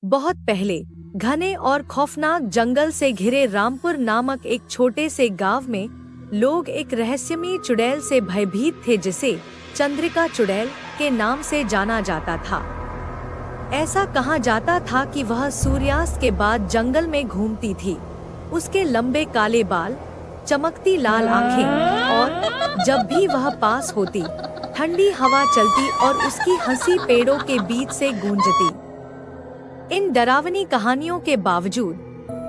बहुत पहले घने और खौफनाक जंगल से घिरे रामपुर नामक एक छोटे से गांव में लोग एक रहस्यमयी चुड़ैल से भयभीत थे जिसे चंद्रिका चुड़ैल के नाम से जाना जाता था। ऐसा कहा जाता था कि वह सूर्यास्त के बाद जंगल में घूमती थी। उसके लंबे काले बाल, चमकती लाल आंखें और जब भी वह पास होती ठंडी हवा चलती और उसकी हंसी पेड़ों के बीच से गूंजती। इन डरावनी कहानियों के बावजूद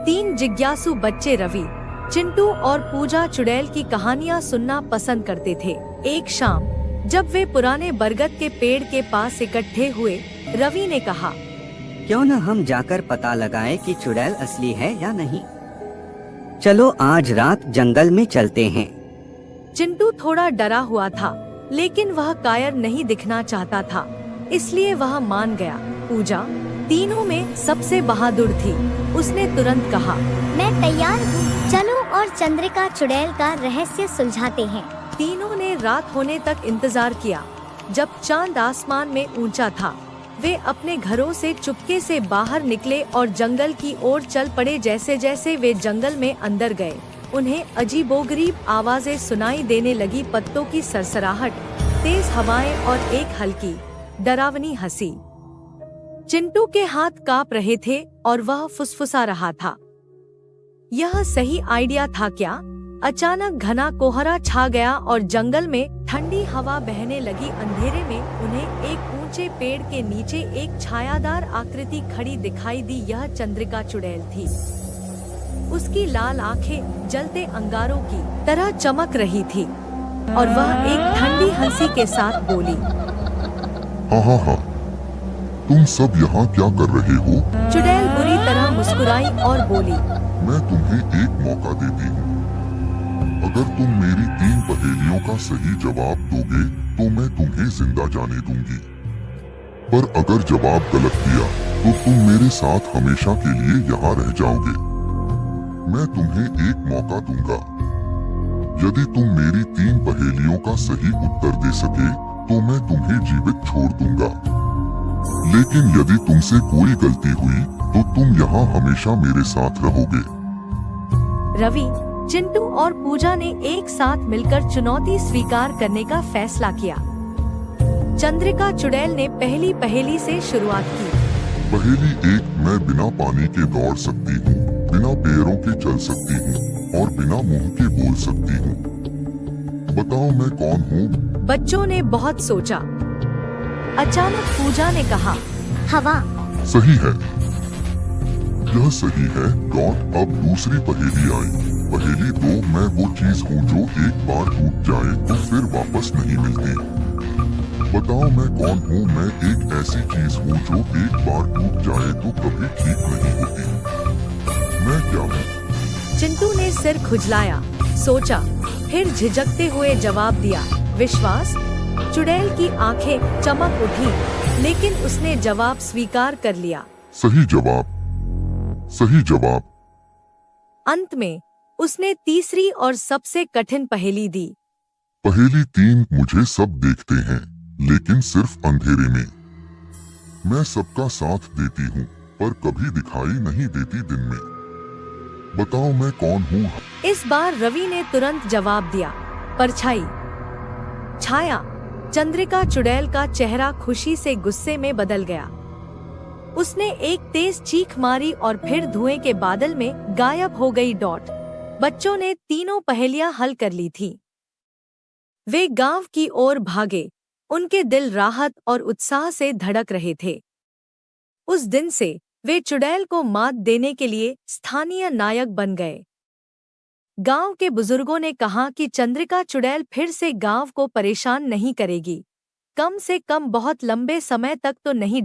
3 जिज्ञासु बच्चे रवि, चिंटू और पूजा चुड़ैल की कहानियां सुनना पसंद करते थे। एक शाम जब वे पुराने बरगद के पेड़ के पास इकट्ठे हुए, रवि ने कहा, क्यों न हम जाकर पता लगाएं कि चुड़ैल असली है या नहीं। चलो आज रात जंगल में चलते हैं। चिंटू थोड़ा डरा हुआ था, लेकिन वह कायर नहीं दिखना चाहता था, इसलिए वह मान गया। पूजा तीनों में सबसे बहादुर थी। उसने तुरंत कहा, मैं तैयार हूँ, चलो और चंद्रिका चुड़ैल का रहस्य सुलझाते हैं। तीनों ने रात होने तक इंतजार किया। जब चांद आसमान में ऊंचा था, वे अपने घरों से चुपके से बाहर निकले और जंगल की ओर चल पड़े। जैसे जैसे वे जंगल में अंदर गए, उन्हें अजीबोगरीब आवाजें सुनाई देने लगी। पत्तों की सरसराहट, तेज हवाएं और एक हल्की डरावनी हंसी। चिंटू के हाथ कांप रहे थे और वह फुसफुसा रहा था, यह सही आइडिया था क्या? अचानक घना कोहरा छा गया और जंगल में ठंडी हवा बहने लगी। अंधेरे में उन्हें एक ऊंचे पेड़ के नीचे एक छायादार आकृति खड़ी दिखाई दी। यह चंद्रिका चुड़ैल थी। उसकी लाल आंखें जलते अंगारों की तरह चमक रही थी और वह एक ठंडी हंसी के साथ बोली, हाँ, तुम सब यहाँ क्या कर रहे हो? चुड़ैल बुरी तरह मुस्कुराई और बोली, मैं तुम्हें एक मौका देती हूँ। अगर तुम मेरी 3 पहेलियों का सही जवाब दोगे तो मैं तुम्हें जिंदा जाने दूंगी, पर अगर जवाब गलत दिया तो तुम मेरे साथ हमेशा के लिए यहाँ रह जाओगे। मैं तुम्हें एक मौका दूंगा। यदि तुम मेरी 3 पहेलियों का सही उत्तर दे सके तो मैं तुम्हें जीवित छोड़ दूंगा, लेकिन यदि तुमसे कोई गलती हुई तो तुम यहाँ हमेशा मेरे साथ रहोगे। रवि, चिंटू और पूजा ने एक साथ मिलकर चुनौती स्वीकार करने का फैसला किया। चंद्रिका चुड़ैल ने पहली पहेली से शुरुआत की। पहेली 1, मैं बिना पानी के दौड़ सकती हूँ, बिना पैरों के चल सकती हूँ और बिना मुंह के बोल सकती हूँ। बताओ मैं कौन हूँ? बच्चों ने बहुत सोचा। अचानक पूजा ने कहा, हवा। सही है, यह सही है। अब दूसरी पहेली आई। पहेली 2, मैं वो चीज हूँ जो एक बार टूट जाए तो फिर वापस नहीं मिलती। बताओ मैं कौन हूँ? मैं एक ऐसी चीज हूँ जो एक बार टूट जाए तो कभी ठीक नहीं होती। मैं क्या हूँ? चिंटू ने सिर खुजलाया, सोचा, फिर झिझकते हुए जवाब दिया, विश्वास। चुड़ैल की आंखें चमक उठी, लेकिन उसने जवाब स्वीकार कर लिया। सही जवाब, सही जवाब। अंत में उसने तीसरी और सबसे कठिन पहेली दी। पहेली 3, मुझे सब देखते हैं लेकिन सिर्फ अंधेरे में। मैं सबका साथ देती हूँ पर कभी दिखाई नहीं देती दिन में। बताओ मैं कौन हूँ? इस बार रवि ने तुरंत जवाब दिया, परछाई। छाया। चंद्रिका चुड़ैल का चेहरा खुशी से गुस्से में बदल गया। उसने एक तेज चीख मारी और फिर धुएं के बादल में गायब हो गई। बच्चों ने तीनों पहेलियां हल कर ली थी। वे गांव की ओर भागे, उनके दिल राहत और उत्साह से धड़क रहे थे। उस दिन से वे चुड़ैल को मात देने के लिए स्थानीय नायक बन गए। गांव के बुजुर्गों ने कहा कि चंद्रिका चुड़ैल फिर से गांव को परेशान नहीं करेगी, कम से कम बहुत लंबे समय तक तो नहीं।